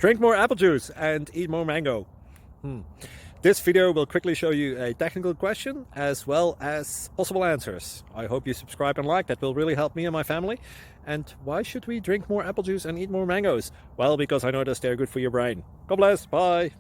Drink more apple juice and eat more mango. This video will quickly show you a technical question as well as possible answers. I hope you subscribe and like, that will really help me and my family. And why should we drink more apple juice and eat more mangoes? Well, because I noticed they're good for your brain. God bless, bye!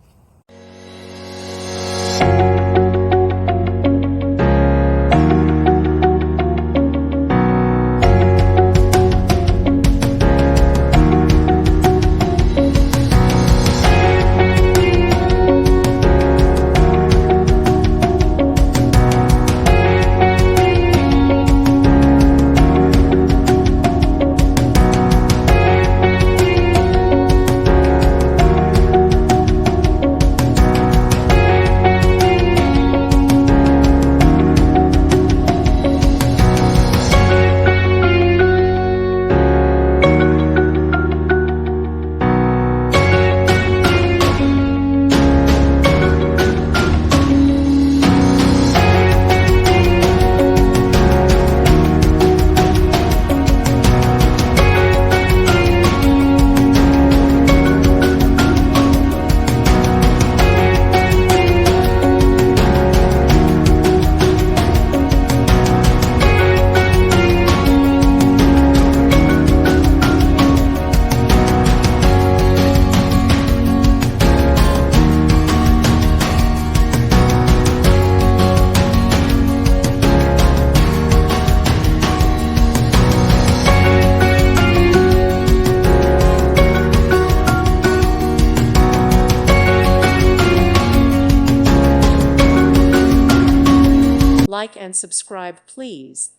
Like and subscribe, please.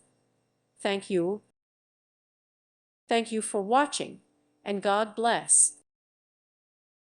Thank you. Thank you for watching, and God bless.